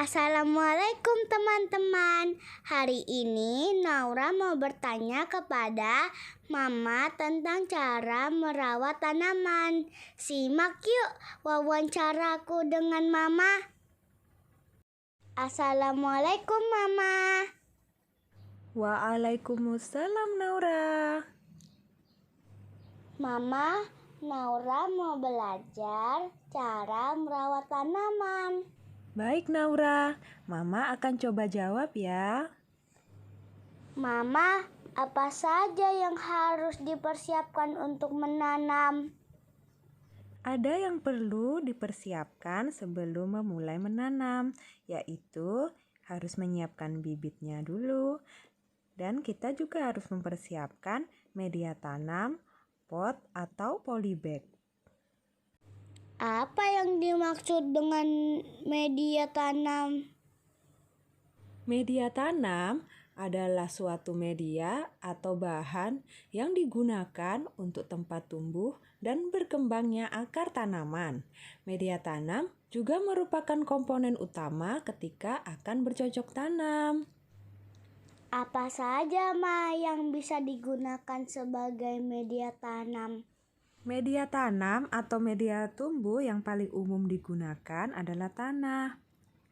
Assalamualaikum teman-teman. Hari ini Naura mau bertanya kepada Mama tentang cara merawat tanaman. Simak yuk wawancaraku dengan Mama. Assalamualaikum Mama. Waalaikumsalam Naura. Mama, Naura mau belajar cara merawat tanaman. Baik Naura, Mama akan coba jawab ya. Mama, apa saja yang harus dipersiapkan untuk menanam? Ada yang perlu dipersiapkan sebelum memulai menanam, yaitu harus menyiapkan bibitnya dulu. Dan kita juga harus mempersiapkan media tanam, pot atau polybag. Apa yang dimaksud dengan media tanam? Media tanam adalah suatu media atau bahan yang digunakan untuk tempat tumbuh dan berkembangnya akar tanaman. Media tanam juga merupakan komponen utama ketika akan bercocok tanam. Apa saja Ma yang bisa digunakan sebagai media tanam? Media tanam atau media tumbuh yang paling umum digunakan adalah tanah.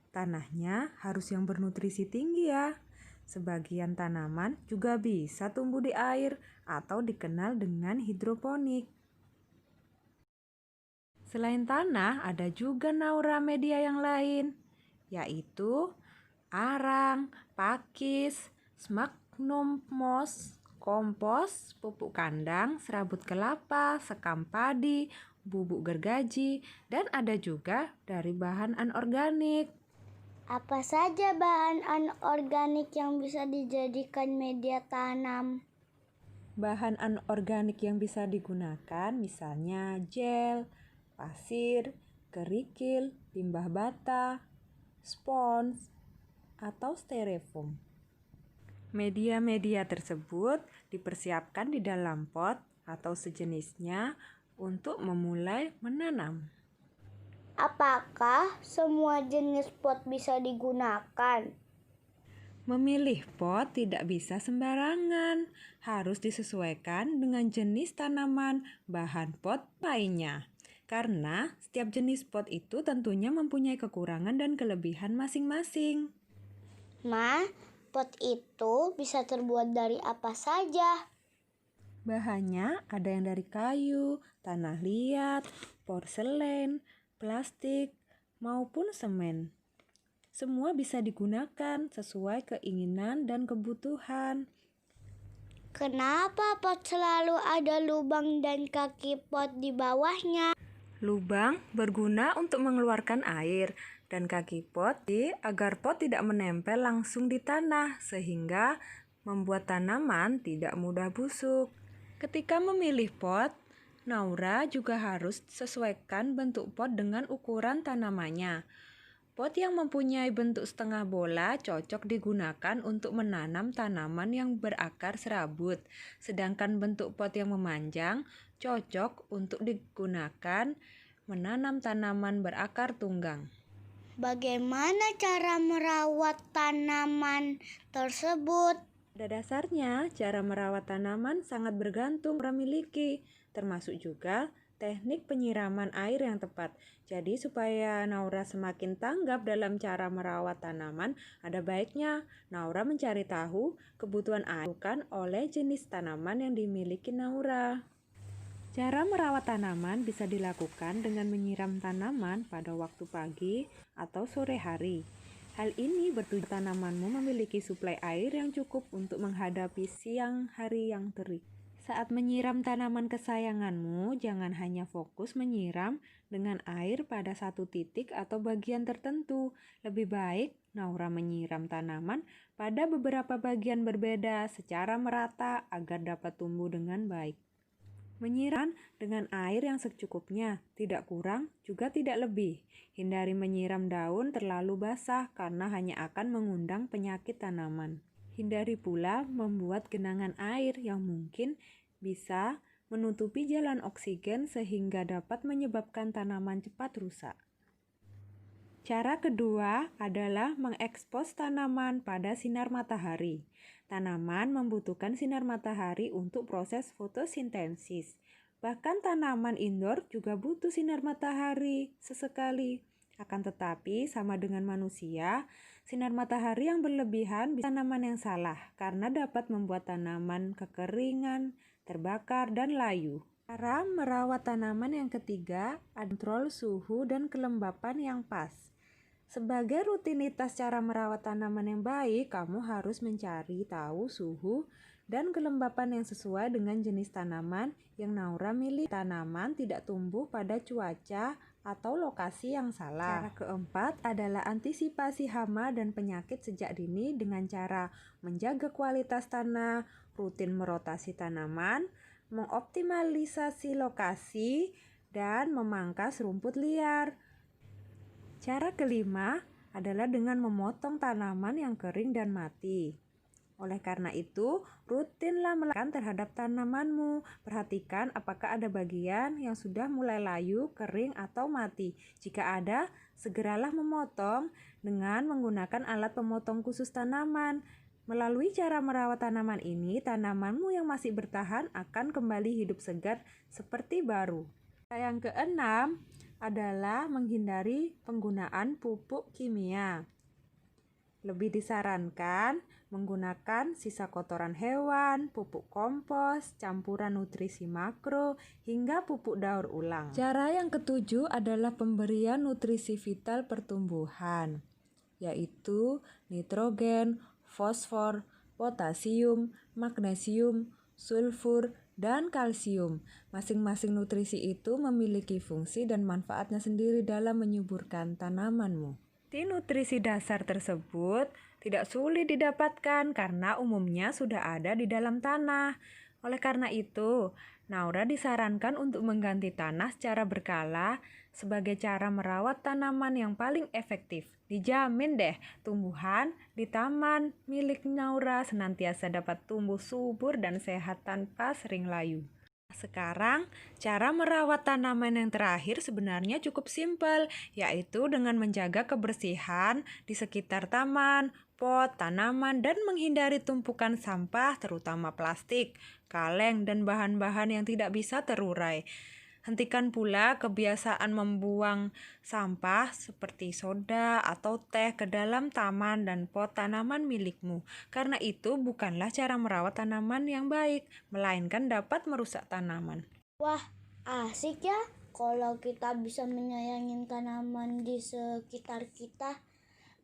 Tanahnya harus yang bernutrisi tinggi ya. Sebagian tanaman juga bisa tumbuh di air atau dikenal dengan hidroponik. Selain tanah, ada juga Naura media yang lain, yaitu arang, pakis, sphagnum moss, kompos, pupuk kandang, serabut kelapa, sekam padi, bubuk gergaji, dan ada juga dari bahan anorganik. Apa saja bahan anorganik yang bisa dijadikan media tanam? Bahan anorganik yang bisa digunakan misalnya gel, pasir, kerikil, limbah bata, spons, atau styrofoam. Media-media tersebut dipersiapkan di dalam pot atau sejenisnya untuk memulai menanam. Apakah semua jenis pot bisa digunakan? Memilih pot tidak bisa sembarangan, harus disesuaikan dengan jenis tanaman bahan pot lainnya. Karena setiap jenis pot itu tentunya mempunyai kekurangan dan kelebihan masing-masing. Ma, pot itu bisa terbuat dari apa saja? Bahannya ada yang dari kayu, tanah liat, porselen, plastik, maupun semen. Semua bisa digunakan sesuai keinginan dan kebutuhan. Kenapa pot selalu ada lubang dan kaki pot di bawahnya? Lubang berguna untuk mengeluarkan air dan kaki pot agar pot tidak menempel langsung di tanah sehingga membuat tanaman tidak mudah busuk. Ketika memilih pot, Naura juga harus sesuaikan bentuk pot dengan ukuran tanamannya. Pot yang mempunyai bentuk setengah bola cocok digunakan untuk menanam tanaman yang berakar serabut, sedangkan bentuk pot yang memanjang cocok untuk digunakan menanam tanaman berakar tunggang. Bagaimana cara merawat tanaman tersebut? Pada dasarnya, cara merawat tanaman sangat bergantung pada miliki, termasuk juga teknik penyiraman air yang tepat. Jadi supaya Naura semakin tanggap dalam cara merawat tanaman, ada baiknya Naura mencari tahu kebutuhan air oleh jenis tanaman yang dimiliki Naura. Cara merawat tanaman bisa dilakukan dengan menyiram tanaman pada waktu pagi atau sore hari. Hal ini bertujuan tanamanmu memiliki suplai air yang cukup untuk menghadapi siang hari yang terik. Saat menyiram tanaman kesayanganmu, jangan hanya fokus menyiram dengan air pada satu titik atau bagian tertentu. Lebih baik Naura menyiram tanaman pada beberapa bagian berbeda secara merata agar dapat tumbuh dengan baik. Menyiram dengan air yang secukupnya, tidak kurang juga tidak lebih. Hindari menyiram daun terlalu basah karena hanya akan mengundang penyakit tanaman. Hindari pula membuat genangan air yang mungkin bisa menutupi jalan oksigen sehingga dapat menyebabkan tanaman cepat rusak. Cara kedua adalah mengekspos tanaman pada sinar matahari. Tanaman membutuhkan sinar matahari untuk proses fotosintesis. Bahkan tanaman indoor juga butuh sinar matahari sesekali. Akan tetapi, sama dengan manusia, sinar matahari yang berlebihan bisa tanaman yang salah karena dapat membuat tanaman kekeringan, terbakar, dan layu. Cara merawat tanaman yang ketiga adalah kontrol suhu dan kelembapan yang pas. Sebagai rutinitas cara merawat tanaman yang baik, kamu harus mencari tahu suhu dan kelembapan yang sesuai dengan jenis tanaman yang Naura milih. Tanaman tidak tumbuh pada cuaca atau lokasi yang salah. Cara keempat adalah antisipasi hama dan penyakit sejak dini dengan cara menjaga kualitas tanah, rutin merotasi tanaman, mengoptimalisasi lokasi, dan memangkas rumput liar. Cara kelima adalah dengan memotong tanaman yang kering dan mati. Oleh karena itu, rutinlah melakukan terhadap tanamanmu. Perhatikan apakah ada bagian yang sudah mulai layu, kering, atau mati. Jika ada, segeralah memotong dengan menggunakan alat pemotong khusus tanaman. Melalui cara merawat tanaman ini, tanamanmu yang masih bertahan akan kembali hidup segar seperti baru. Yang keenam adalah menghindari penggunaan pupuk kimia. Lebih disarankan menggunakan sisa kotoran hewan, pupuk kompos, campuran nutrisi makro, hingga pupuk daur ulang. Cara yang ketujuh adalah pemberian nutrisi vital pertumbuhan, yaitu nitrogen, fosfor, potasium, magnesium, sulfur, dan kalsium. Masing-masing nutrisi itu memiliki fungsi dan manfaatnya sendiri dalam menyuburkan tanamanmu. Nutrisi dasar tersebut tidak sulit didapatkan karena umumnya sudah ada di dalam tanah. Oleh karena itu, Naura disarankan untuk mengganti tanah secara berkala sebagai cara merawat tanaman yang paling efektif. Dijamin deh, tumbuhan di taman milik Naura senantiasa dapat tumbuh subur dan sehat tanpa sering layu. Sekarang, cara merawat tanaman yang terakhir sebenarnya cukup simpel, yaitu dengan menjaga kebersihan di sekitar taman, pot, tanaman, dan menghindari tumpukan sampah terutama plastik, kaleng, dan bahan-bahan yang tidak bisa terurai. Hentikan pula kebiasaan membuang sampah seperti soda atau teh ke dalam taman dan pot tanaman milikmu. Karena itu bukanlah cara merawat tanaman yang baik, melainkan dapat merusak tanaman. Wah, asik ya kalau kita bisa menyayangi tanaman di sekitar kita.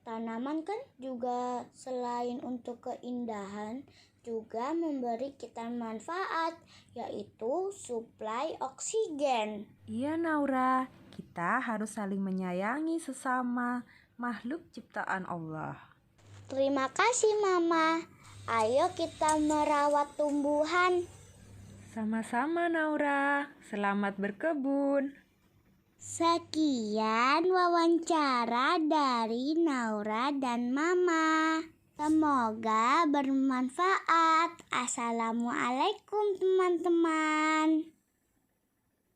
Tanaman kan juga selain untuk keindahan, juga memberi kita manfaat, yaitu suplai oksigen. Iya Naura, kita harus saling menyayangi sesama makhluk ciptaan Allah. Terima kasih Mama. Ayo kita merawat tumbuhan. Sama-sama Naura, selamat berkebun. Sekian wawancara dari Naura dan Mama. Semoga bermanfaat. Assalamualaikum teman-teman.